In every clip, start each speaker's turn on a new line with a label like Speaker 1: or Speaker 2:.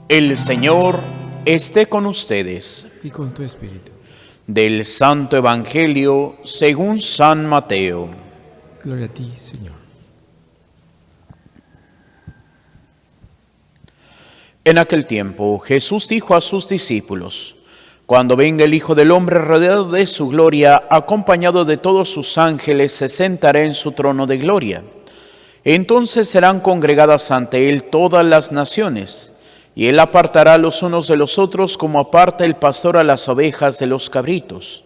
Speaker 1: El Señor esté con ustedes.
Speaker 2: Y con tu espíritu.
Speaker 1: Del Santo Evangelio según San Mateo.
Speaker 2: Gloria a ti, Señor.
Speaker 1: En aquel tiempo Jesús dijo a sus discípulos: Cuando venga el Hijo del Hombre rodeado de su gloria, acompañado de todos sus ángeles, se sentará en su trono de gloria. Entonces serán congregadas ante él todas las naciones, y él apartará los unos de los otros como aparta el pastor a las ovejas de los cabritos,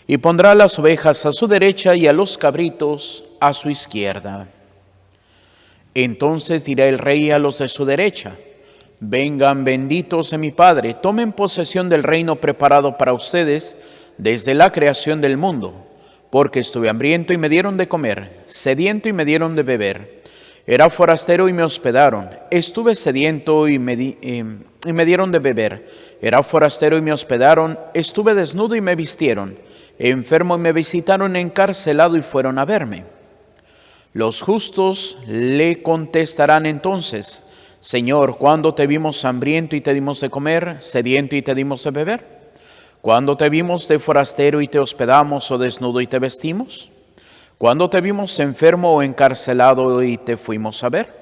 Speaker 1: y pondrá a las ovejas a su derecha y a los cabritos a su izquierda. Entonces dirá el rey a los de su derecha: Vengan, benditos de mi Padre, tomen posesión del reino preparado para ustedes desde la creación del mundo, porque estuve hambriento y me dieron de comer, sediento y me dieron de beber. Era forastero y me hospedaron, estuve sediento y me dieron de beber. Era forastero y me hospedaron, estuve desnudo y me vistieron, enfermo y me visitaron, encarcelado y fueron a verme. Los justos le contestarán entonces: Señor, ¿cuándo te vimos hambriento y te dimos de comer, sediento y te dimos de beber? ¿Cuándo te vimos de forastero y te hospedamos, o desnudo y te vestimos? ¿Cuándo te vimos enfermo o encarcelado y te fuimos a ver?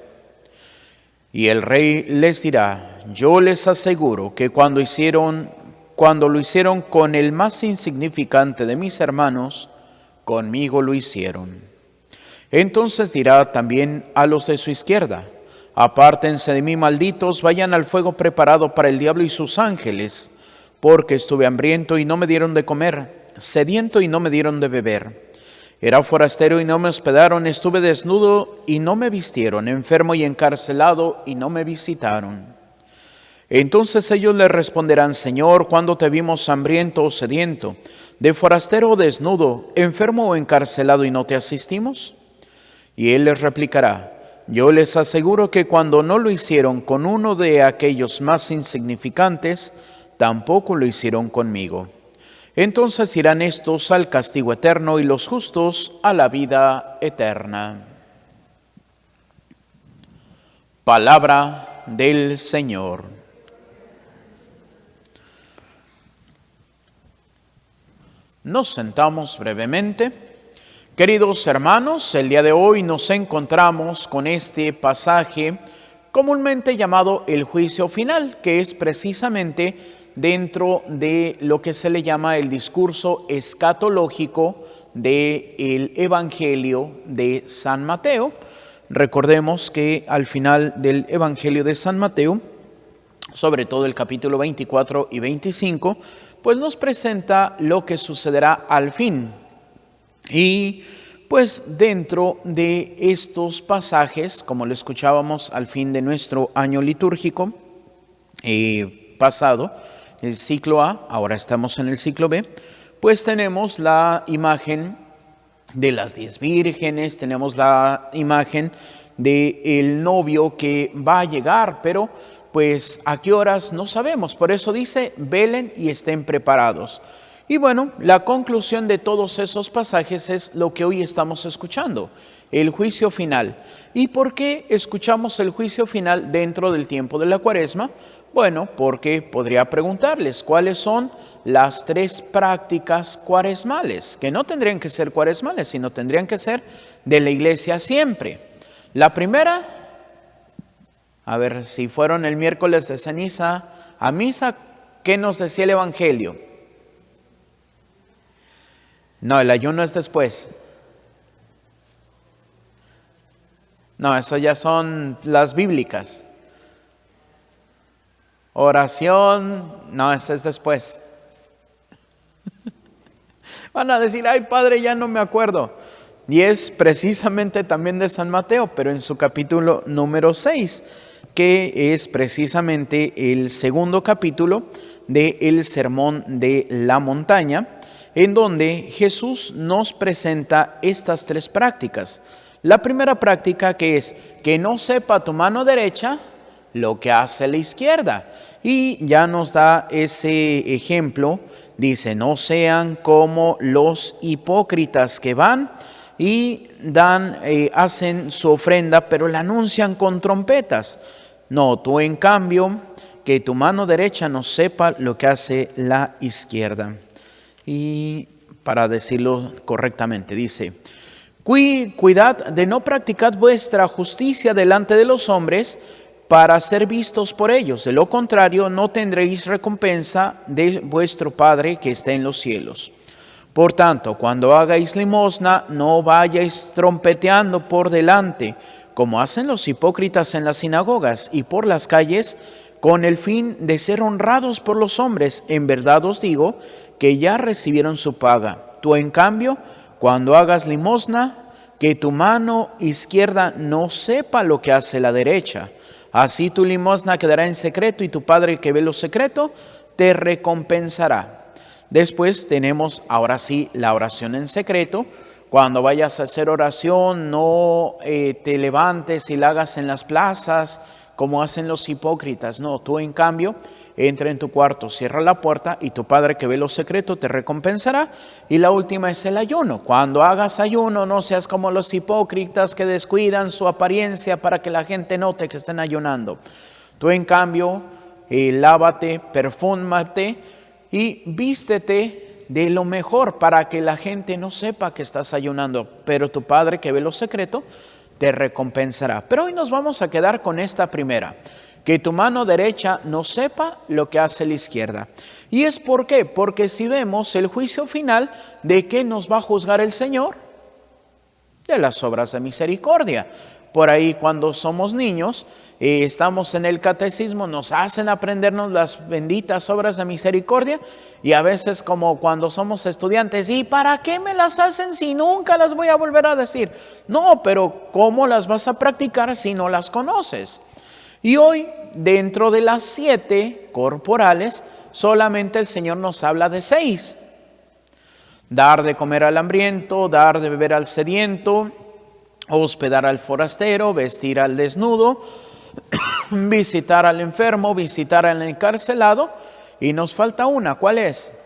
Speaker 1: Y el rey les dirá: Yo les aseguro que cuando lo hicieron con el más insignificante de mis hermanos, conmigo lo hicieron. Entonces dirá también a los de su izquierda: Apártense de mí, malditos, vayan al fuego preparado para el diablo y sus ángeles, porque estuve hambriento y no me dieron de comer, sediento y no me dieron de beber. Era forastero y no me hospedaron, estuve desnudo y no me vistieron, enfermo y encarcelado y no me visitaron. Entonces ellos le responderán: Señor, ¿cuándo te vimos hambriento o sediento, de forastero o desnudo, enfermo o encarcelado y no te asistimos? Y él les replicará: Yo les aseguro que cuando no lo hicieron con uno de aquellos más insignificantes, tampoco lo hicieron conmigo. Entonces irán estos al castigo eterno y los justos a la vida eterna. Palabra del Señor. Nos sentamos brevemente. Queridos hermanos, el día de hoy nos encontramos con este pasaje comúnmente llamado el juicio final, que es precisamente dentro de lo que se le llama el discurso escatológico del Evangelio de San Mateo. Recordemos que al final del Evangelio de San Mateo, sobre todo el capítulo 24 y 25, pues nos presenta lo que sucederá al fin. Y pues dentro de estos pasajes, como lo escuchábamos al fin de nuestro año litúrgico pasado, el ciclo A, ahora estamos en el ciclo B, pues tenemos la imagen de las 10 vírgenes, tenemos la imagen del novio que va a llegar, pero pues a qué horas no sabemos. Por eso dice: velen y estén preparados. Y bueno, la conclusión de todos esos pasajes es lo que hoy estamos escuchando, el juicio final. ¿Y por qué escuchamos el juicio final dentro del tiempo de la Cuaresma? Bueno, porque podría preguntarles cuáles son las 3 prácticas cuaresmales, que no tendrían que ser cuaresmales, sino tendrían que ser de la Iglesia siempre. La primera, a ver, si fueron el miércoles de ceniza a misa, ¿qué nos decía el Evangelio? No, el ayuno es después. No, eso ya son las bíblicas. Oración, no, eso es después. Van a decir: ay, padre, ya no me acuerdo. Y es precisamente también de San Mateo, pero en su capítulo número 6, que es precisamente el segundo capítulo del Sermón de la Montaña, en donde Jesús nos presenta estas 3 prácticas. La primera práctica, que es que no sepa tu mano derecha lo que hace la izquierda. Y ya nos da ese ejemplo, dice: no sean como los hipócritas que van y hacen su ofrenda, pero la anuncian con trompetas. No, tú en cambio, que tu mano derecha no sepa lo que hace la izquierda. Y para decirlo correctamente, dice: Cuidad de no practicar vuestra justicia delante de los hombres para ser vistos por ellos. De lo contrario, no tendréis recompensa de vuestro Padre que está en los cielos. Por tanto, cuando hagáis limosna, no vayáis trompeteando por delante, como hacen los hipócritas en las sinagogas y por las calles, con el fin de ser honrados por los hombres. En verdad os digo que ya recibieron su paga. Tú, en cambio, cuando hagas limosna, que tu mano izquierda no sepa lo que hace la derecha. Así tu limosna quedará en secreto y tu Padre que ve lo secreto te recompensará. Después tenemos ahora sí la oración en secreto. Cuando vayas a hacer oración, no te levantes y la hagas en las plazas como hacen los hipócritas. No, tú en cambio, entra en tu cuarto, cierra la puerta y tu Padre que ve lo secreto te recompensará. Y la última es el ayuno. Cuando hagas ayuno, no seas como los hipócritas que descuidan su apariencia para que la gente note que estén ayunando. Tú en cambio, lávate, perfúmate y vístete de lo mejor para que la gente no sepa que estás ayunando, pero tu Padre que ve lo secreto te recompensará. Pero hoy nos vamos a quedar con esta primera: que tu mano derecha no sepa lo que hace la izquierda. ¿Y es por qué? Porque si vemos el juicio final, ¿de qué nos va a juzgar el Señor? De las obras de misericordia. Por ahí cuando somos niños, estamos en el catecismo, nos hacen aprendernos las benditas obras de misericordia, y a veces como cuando somos estudiantes, ¿y para qué me las hacen si nunca las voy a volver a decir? No, pero ¿cómo las vas a practicar si no las conoces? Y hoy, dentro de las 7 corporales, solamente el Señor nos habla de 6. Dar de comer al hambriento, dar de beber al sediento, hospedar al forastero, vestir al desnudo, visitar al enfermo, visitar al encarcelado. Y nos falta una, ¿cuál es?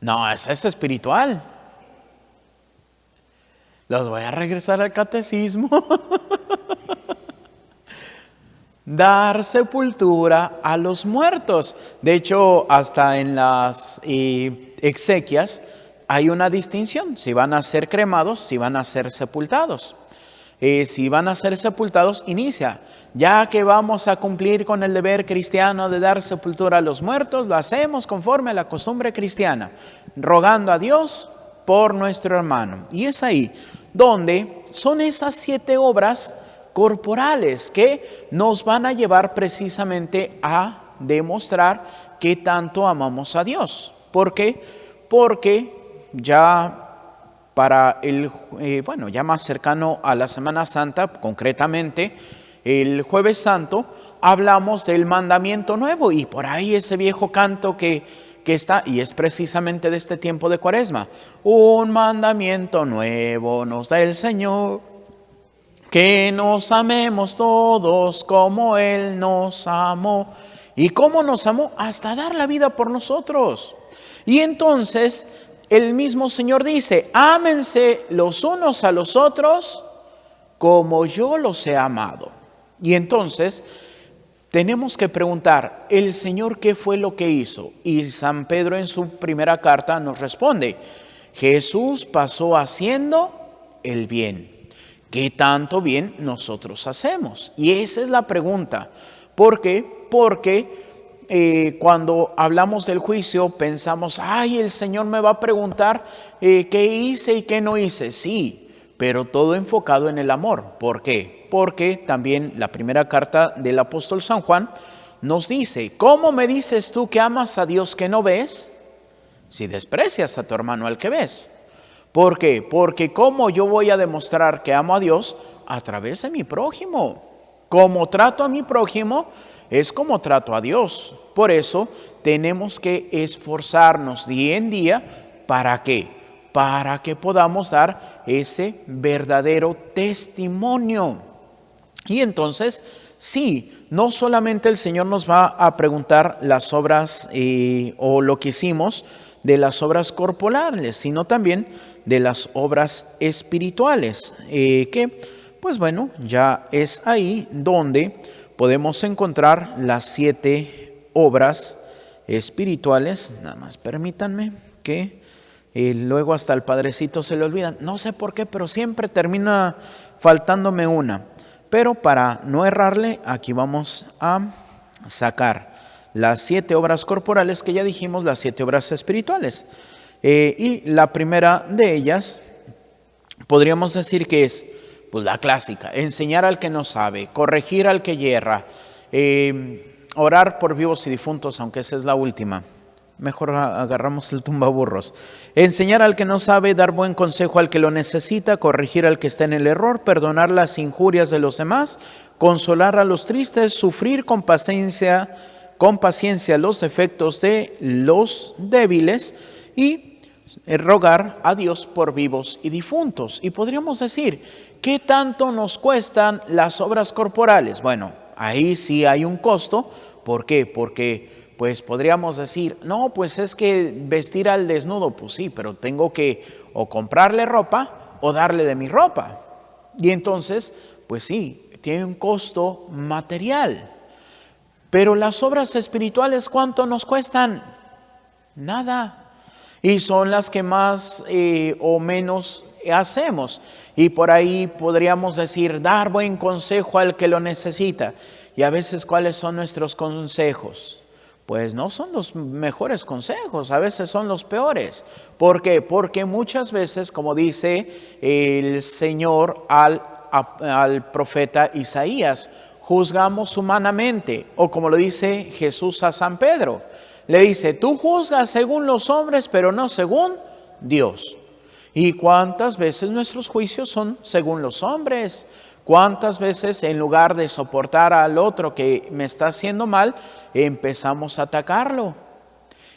Speaker 1: No, esa es espiritual. Los voy a regresar al catecismo. Dar sepultura a los muertos. De hecho, hasta en las exequias hay una distinción: si van a ser cremados, si van a ser sepultados. Si van a ser sepultados, inicia: ya que vamos a cumplir con el deber cristiano de dar sepultura a los muertos, lo hacemos conforme a la costumbre cristiana, rogando a Dios por nuestro hermano. Y es ahí donde son esas 7 obras corporales que nos van a llevar precisamente a demostrar que tanto amamos a Dios. ¿Por qué? Porque ya para ya más cercano a la Semana Santa, concretamente el Jueves Santo, hablamos del mandamiento nuevo, y por ahí ese viejo canto que está, y es precisamente de este tiempo de Cuaresma: un mandamiento nuevo nos da el Señor, que nos amemos todos como Él nos amó. ¿Y cómo nos amó? Hasta dar la vida por nosotros. Y entonces el mismo Señor dice: ámense los unos a los otros como yo los he amado. Y entonces tenemos que preguntar: ¿el Señor qué fue lo que hizo? Y San Pedro en su primera carta nos responde: Jesús pasó haciendo el bien. ¿Qué tanto bien nosotros hacemos? Y esa es la pregunta. ¿Por qué? Porque cuando hablamos del juicio pensamos: ay, el Señor me va a preguntar qué hice y qué no hice. Sí, pero todo enfocado en el amor. ¿Por qué? Porque también la primera carta del apóstol San Juan nos dice: ¿cómo me dices tú que amas a Dios que no ves, si desprecias a tu hermano al que ves? ¿Por qué? Porque ¿cómo yo voy a demostrar que amo a Dios? A través de mi prójimo. Como trato a mi prójimo es como trato a Dios. Por eso tenemos que esforzarnos día en día. ¿Para qué? Para que podamos dar ese verdadero testimonio. Y entonces, sí, no solamente el Señor nos va a preguntar las obras o lo que hicimos de las obras corporales, sino también de las obras espirituales, que pues bueno, ya es ahí donde podemos encontrar las 7 obras espirituales. Nada más permítanme que luego hasta el padrecito se le olvidan. No sé por qué, pero siempre termina faltándome una. Pero para no errarle, aquí vamos a sacar las 7 obras corporales que ya dijimos, las 7 obras espirituales. Y la primera de ellas, podríamos decir que es pues la clásica: enseñar al que no sabe, corregir al que yerra, orar por vivos y difuntos, aunque esa es la última. Mejor agarramos el tumbaburros. Enseñar al que no sabe, dar buen consejo al que lo necesita, corregir al que está en el error, perdonar las injurias de los demás, consolar a los tristes, sufrir con paciencia los defectos de los débiles y rogar a Dios por vivos y difuntos. Y podríamos decir, ¿qué tanto nos cuestan las obras corporales? Bueno, ahí sí hay un costo. ¿Por qué? Porque pues podríamos decir, no, pues es que vestir al desnudo, pues sí, pero tengo que o comprarle ropa o darle de mi ropa. Y entonces, pues sí, tiene un costo material. Pero las obras espirituales, ¿cuánto nos cuestan? Nada. Y son las que más o menos hacemos. Y por ahí podríamos decir, dar buen consejo al que lo necesita. Y a veces, ¿cuáles son nuestros consejos? Pues no son los mejores consejos, a veces son los peores. ¿Por qué? Porque muchas veces, como dice el Señor al profeta Isaías, juzgamos humanamente, o como lo dice Jesús a San Pedro, le dice, tú juzgas según los hombres, pero no según Dios. ¿Y cuántas veces nuestros juicios son según los hombres? ¿Cuántas veces en lugar de soportar al otro que me está haciendo mal, empezamos a atacarlo?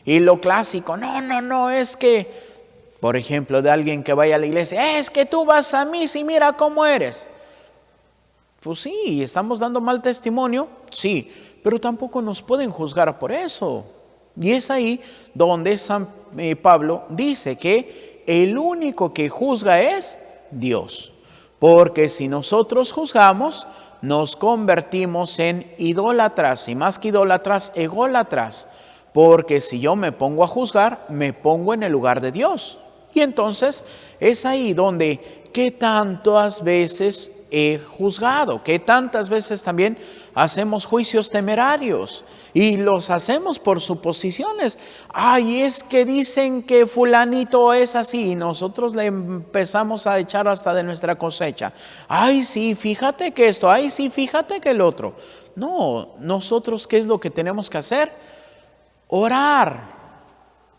Speaker 1: Y lo clásico, no, es que, por ejemplo, de alguien que vaya a la iglesia, es que tú vas a misa y mira cómo eres. Pues sí, estamos dando mal testimonio, sí, pero tampoco nos pueden juzgar por eso. Y es ahí donde San Pablo dice que el único que juzga es Dios. Porque si nosotros juzgamos, nos convertimos en idólatras, y más que idólatras, ególatras. Porque si yo me pongo a juzgar, me pongo en el lugar de Dios. Y entonces es ahí donde, ¿qué tantas veces he juzgado? ¿Qué tantas veces también hacemos juicios temerarios? Y los hacemos por suposiciones. Ay, es que dicen que fulanito es así, y nosotros le empezamos a echar hasta de nuestra cosecha. Ay, sí, fíjate que esto, ay, sí, fíjate que el otro. No, nosotros, ¿qué es lo que tenemos que hacer? Orar,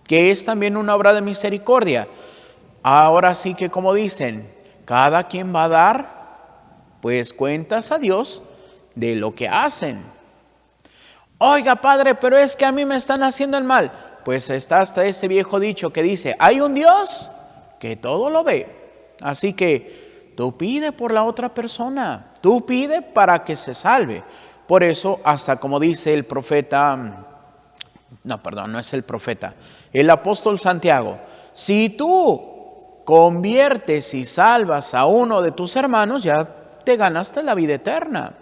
Speaker 1: que es también una obra de misericordia. Ahora sí que, como dicen, cada quien va a dar pues cuentas a Dios de lo que hacen. Oiga, padre, pero es que a mí me están haciendo el mal. Pues está hasta ese viejo dicho que dice, hay un Dios que todo lo ve. Así que tú pide por la otra persona, tú pide para que se salve. Por eso, hasta como dice el profeta, no es el profeta, el apóstol Santiago, si tú conviertes y salvas a uno de tus hermanos, ya te ganaste la vida eterna.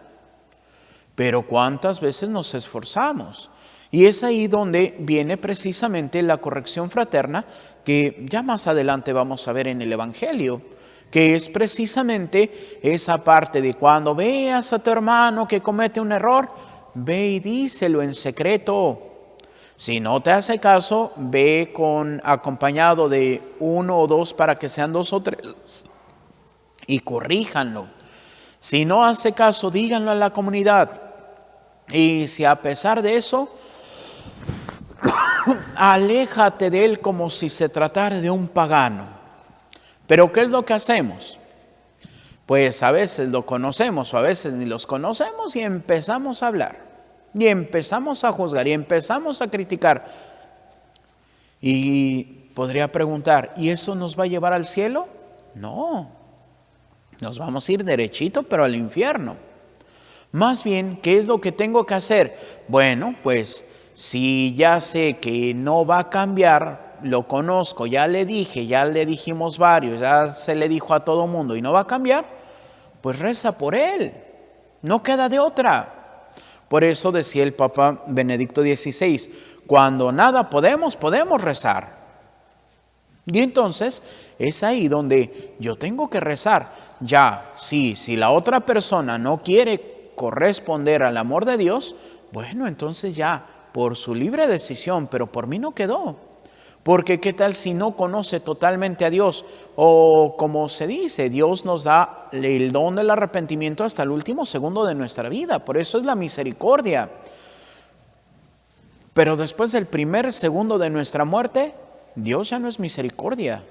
Speaker 1: Pero ¿cuántas veces nos esforzamos? Y es ahí donde viene precisamente la corrección fraterna, que ya más adelante vamos a ver en el Evangelio, que es precisamente esa parte de cuando veas a tu hermano que comete un error, ve y díselo en secreto. Si no te hace caso, ve acompañado de 1 o 2 para que sean 2 o 3 y corríjanlo. Si no hace caso, díganlo a la comunidad. Y si a pesar de eso, aléjate de él como si se tratara de un pagano. Pero ¿qué es lo que hacemos? Pues a veces lo conocemos o a veces ni los conocemos y empezamos a hablar. Y empezamos a juzgar y empezamos a criticar. Y podría preguntar, ¿y eso nos va a llevar al cielo? No, nos vamos a ir derechito, pero al infierno. Más bien, ¿qué es lo que tengo que hacer? Bueno, pues si ya sé que no va a cambiar, lo conozco, ya le dije, ya le dijimos varios, ya se le dijo a todo mundo y no va a cambiar, pues reza por él. No queda de otra. Por eso decía el Papa Benedicto XVI, cuando nada podemos rezar. Y entonces es ahí donde yo tengo que rezar. Ya, sí, si la otra persona no quiere corresponder al amor de Dios, bueno, entonces ya, por su libre decisión, pero por mí no quedó. Porque qué tal si no conoce totalmente a Dios, o como se dice, Dios nos da el don del arrepentimiento hasta el último segundo de nuestra vida, por eso es la misericordia. Pero después del primer segundo de nuestra muerte, Dios ya no es misericordia,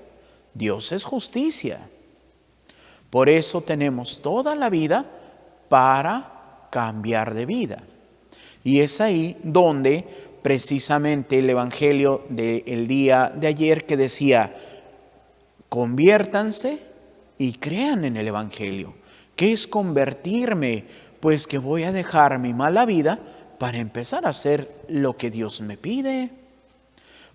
Speaker 1: Dios es justicia. Por eso tenemos toda la vida para cambiar de vida. Y es ahí donde precisamente el Evangelio del día de ayer que decía, conviértanse y crean en el Evangelio. ¿Qué es convertirme? Pues que voy a dejar mi mala vida para empezar a hacer lo que Dios me pide.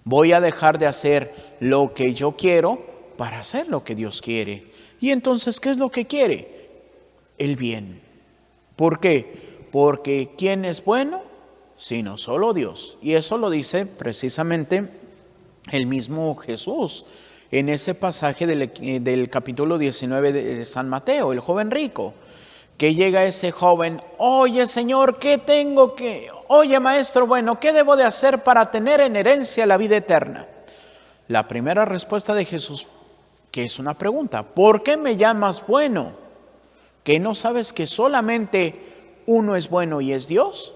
Speaker 1: Voy a dejar de hacer lo que yo quiero para hacer lo que Dios quiere. Y entonces, ¿qué es lo que quiere? El bien. ¿Por qué? Porque ¿quién es bueno? Sino solo Dios. Y eso lo dice precisamente el mismo Jesús en ese pasaje del capítulo 19 de San Mateo, el joven rico, que llega ese joven, oye Señor, oye Maestro, bueno, ¿qué debo de hacer para tener en herencia la vida eterna? La primera respuesta de Jesús, que es una pregunta, ¿por qué me llamas bueno? ¿Que no sabes que solamente uno es bueno y es Dios?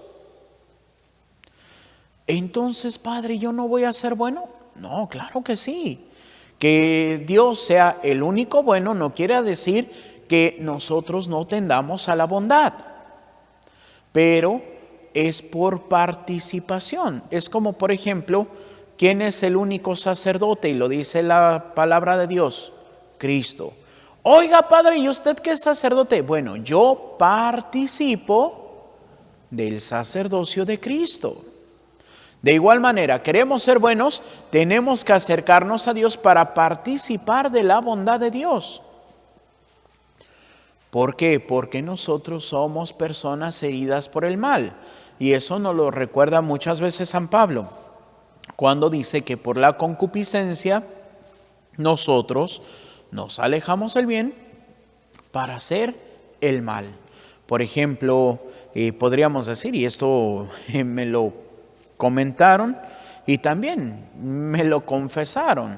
Speaker 1: Entonces, Padre, ¿yo no voy a ser bueno? No, claro que sí. Que Dios sea el único bueno no quiere decir que nosotros no tendamos a la bondad, pero es por participación. Es como, por ejemplo, ¿quién es el único sacerdote? Y lo dice la palabra de Dios, Cristo. Oiga, Padre, ¿y usted qué es sacerdote? Bueno, yo participo del sacerdocio de Cristo. De igual manera, queremos ser buenos, tenemos que acercarnos a Dios para participar de la bondad de Dios. ¿Por qué? Porque nosotros somos personas heridas por el mal. Y eso nos lo recuerda muchas veces San Pablo, cuando dice que por la concupiscencia nosotros nos alejamos del bien para hacer el mal. Por ejemplo, podríamos decir, y esto me lo comentaron y también me lo confesaron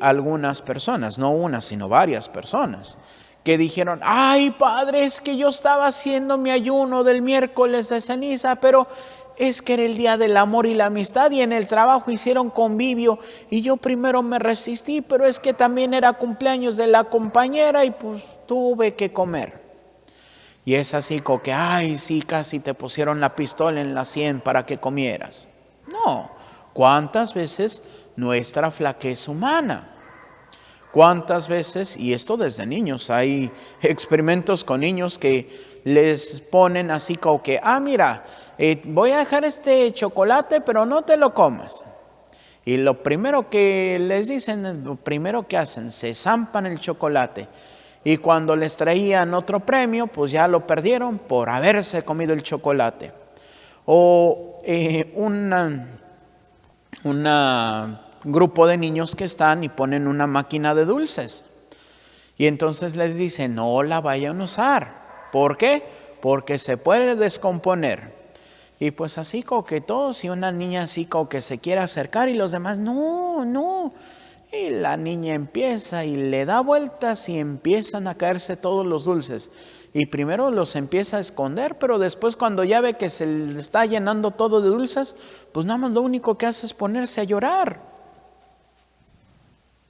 Speaker 1: algunas personas, no una, sino varias personas, que dijeron, ay Padre, es que yo estaba haciendo mi ayuno del miércoles de ceniza, pero es que era el día del amor y la amistad y en el trabajo hicieron convivio y yo primero me resistí, pero es que también era cumpleaños de la compañera y pues tuve que comer. Y es así como que, ay, sí, casi te pusieron la pistola en la sien para que comieras. No, ¿cuántas veces nuestra flaqueza humana? ¿Cuántas veces, y esto desde niños, hay experimentos con niños que les ponen así como que, mira, voy a dejar este chocolate, pero no te lo comas. Y lo primero que les dicen, lo primero que hacen, se zampan el chocolate. Y cuando les traían otro premio, pues ya lo perdieron por haberse comido el chocolate. O un grupo de niños que están y ponen una máquina de dulces. Y entonces les dicen, no la vayan a usar. ¿Por qué? Porque se puede descomponer. Y pues así como que todos, y una niña así como que se quiere acercar y los demás, no. Y la niña empieza y le da vueltas y empiezan a caerse todos los dulces. Y primero los empieza a esconder, pero después cuando ya ve que se le está llenando todo de dulces, pues nada más lo único que hace es ponerse a llorar.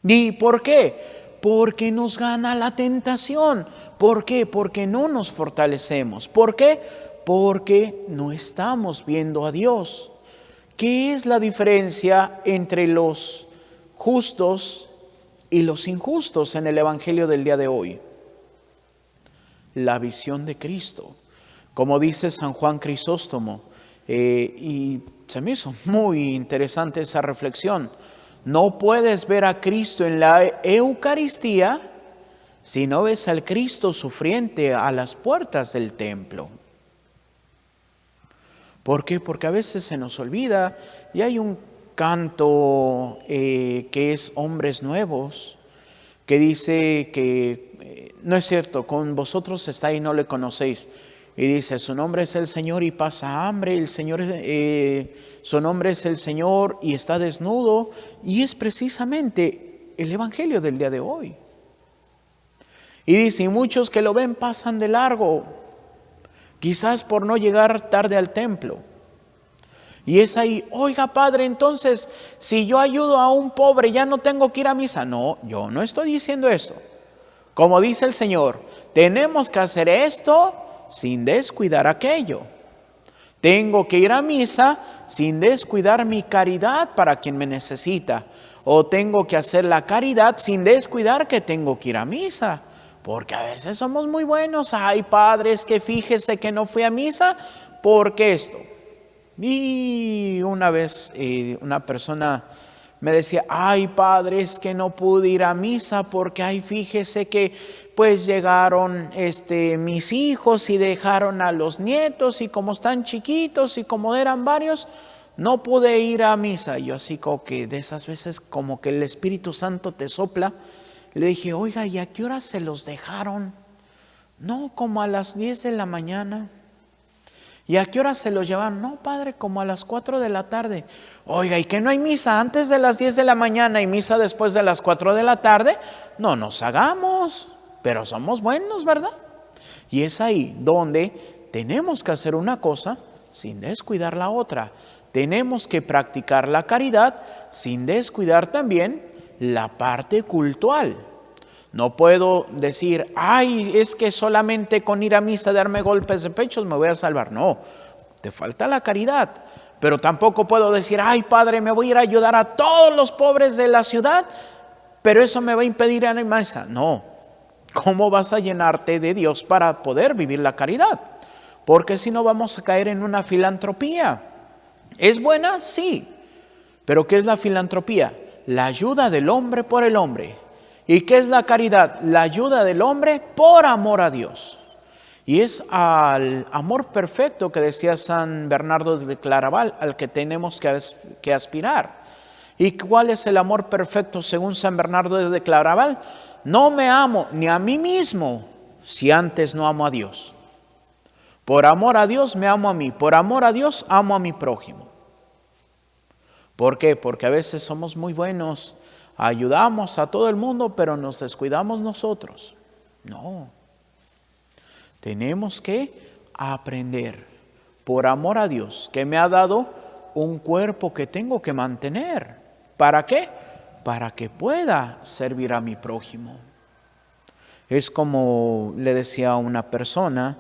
Speaker 1: ¿Y por qué? Porque nos gana la tentación. ¿Por qué? Porque no nos fortalecemos. ¿Por qué? Porque no estamos viendo a Dios. ¿Qué es la diferencia entre los justos y los injustos en el Evangelio del día de hoy? La visión de Cristo. Como dice San Juan Crisóstomo, y se me hizo muy interesante esa reflexión, no puedes ver a Cristo en la Eucaristía si no ves al Cristo sufriente a las puertas del templo? ¿Por qué? Porque a veces se nos olvida, y hay un canto que es Hombres Nuevos, que dice que, no es cierto, con vosotros está y no le conocéis. Y dice, su nombre es el Señor y pasa hambre, su nombre es el Señor y está desnudo. Y es precisamente el Evangelio del día de hoy. Y dice, y muchos que lo ven pasan de largo, quizás por no llegar tarde al templo. Y es ahí, oiga padre, entonces si yo ayudo a un pobre ya no tengo que ir a misa. No, yo no estoy diciendo eso. Como dice el Señor, tenemos que hacer esto sin descuidar aquello. Tengo que ir a misa sin descuidar mi caridad para quien me necesita. O tengo que hacer la caridad sin descuidar que tengo que ir a misa. Porque a veces somos muy buenos. Ay, padres, que fíjese que no fui a misa porque esto. Y una vez una persona me decía, ay, padre, es que no pude ir a misa porque, ay, fíjese que pues llegaron mis hijos y dejaron a los nietos y como están chiquitos y como eran varios, no pude ir a misa. Y yo así como que de esas veces como que el Espíritu Santo te sopla. Le dije, oiga, ¿y a qué hora se los dejaron? No, como a las 10 de la mañana. ¿Y a qué hora se los llevan? No, padre, como a las 4 de la tarde. Oiga, ¿y que no hay misa antes de las 10 de la mañana y misa después de las 4 de la tarde? No nos hagamos, pero somos buenos, ¿verdad? Y es ahí donde tenemos que hacer una cosa sin descuidar la otra. Tenemos que practicar la caridad sin descuidar también la parte cultual. No puedo decir, ay, es que solamente con ir a misa, darme golpes de pecho me voy a salvar. No, te falta la caridad. Pero tampoco puedo decir, ay, padre, me voy a ir a ayudar a todos los pobres de la ciudad, pero eso me va a impedir ir a misa. No, ¿cómo vas a llenarte de Dios para poder vivir la caridad? Porque si no vamos a caer en una filantropía. ¿Es buena? Sí. ¿Pero qué es la filantropía? La ayuda del hombre por el hombre. ¿Y qué es la caridad? La ayuda del hombre por amor a Dios. Y es al amor perfecto que decía San Bernardo de Claraval, al que tenemos que aspirar. ¿Y cuál es el amor perfecto según San Bernardo de Claraval? No me amo ni a mí mismo si antes no amo a Dios. Por amor a Dios me amo a mí, por amor a Dios amo a mi prójimo. ¿Por qué? Porque a veces somos muy buenos, ayudamos a todo el mundo, pero nos descuidamos nosotros. No. Tenemos que aprender, por amor a Dios, que me ha dado un cuerpo que tengo que mantener. ¿Para qué? Para que pueda servir a mi prójimo. Es como le decía a una persona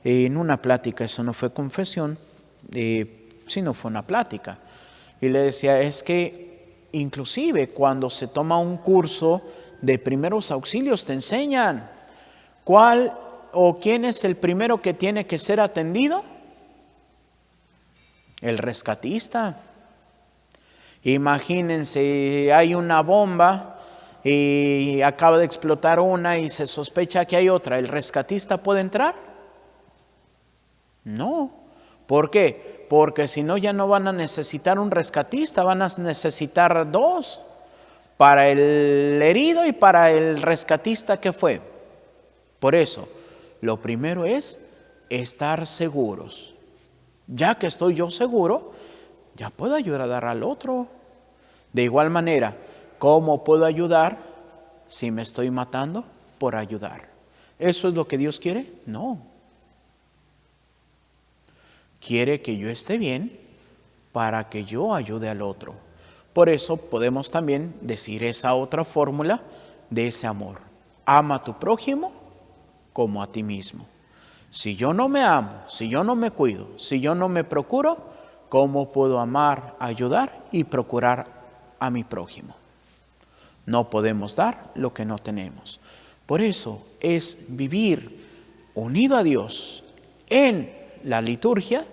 Speaker 1: en una plática, eso no fue confesión, sino fue una plática. Y le decía, es que inclusive cuando se toma un curso de primeros auxilios te enseñan cuál o quién es el primero que tiene que ser atendido. El rescatista. Imagínense, hay una bomba y acaba de explotar una y se sospecha que hay otra. ¿El rescatista puede entrar? No. ¿Por qué? Porque si no ya no van a necesitar un rescatista, van a necesitar dos. Para el herido y para el rescatista que fue. Por eso, lo primero es estar seguros. Ya que estoy yo seguro, ya puedo ayudar al otro. De igual manera, ¿cómo puedo ayudar si me estoy matando por ayudar? ¿Eso es lo que Dios quiere? No. Quiere que yo esté bien para que yo ayude al otro. Por eso podemos también decir esa otra fórmula de ese amor. Ama a tu prójimo como a ti mismo. Si yo no me amo, si yo no me cuido, si yo no me procuro, ¿cómo puedo amar, ayudar y procurar a mi prójimo? No podemos dar lo que no tenemos. Por eso es vivir unido a Dios en la liturgia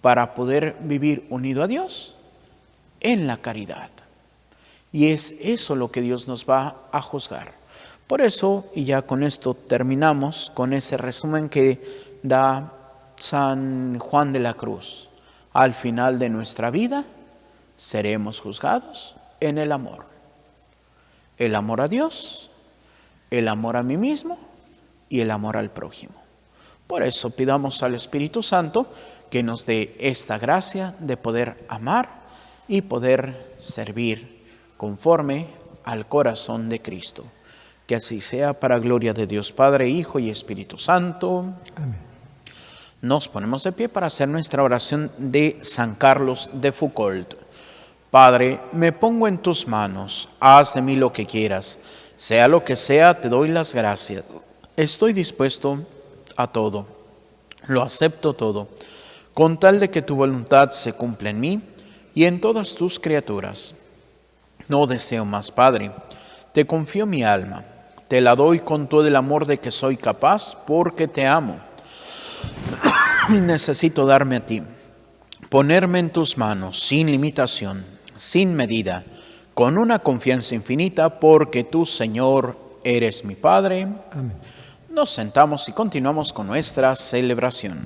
Speaker 1: para poder vivir unido a Dios en la caridad. Y es eso lo que Dios nos va a juzgar. Por eso, y ya con esto terminamos, con ese resumen que da San Juan de la Cruz. Al final de nuestra vida seremos juzgados en el amor. El amor a Dios, el amor a mí mismo y el amor al prójimo. Por eso pidamos al Espíritu Santo que nos dé esta gracia de poder amar y poder servir conforme al corazón de Cristo. Que así sea, para gloria de Dios Padre, Hijo y Espíritu Santo.
Speaker 2: Amén.
Speaker 1: Nos ponemos de pie para hacer nuestra oración de San Carlos de Foucauld. Padre, me pongo en tus manos, haz de mí lo que quieras. Sea lo que sea, te doy las gracias. Estoy dispuesto a todo, lo acepto todo, con tal de que tu voluntad se cumpla en mí y en todas tus criaturas. No deseo más, Padre, te confío mi alma, te la doy con todo el amor de que soy capaz, porque te amo. Necesito darme a ti, ponerme en tus manos sin limitación, sin medida, con una confianza infinita, porque tú, Señor, eres mi Padre.
Speaker 2: Amén.
Speaker 1: Nos sentamos y continuamos con nuestra celebración.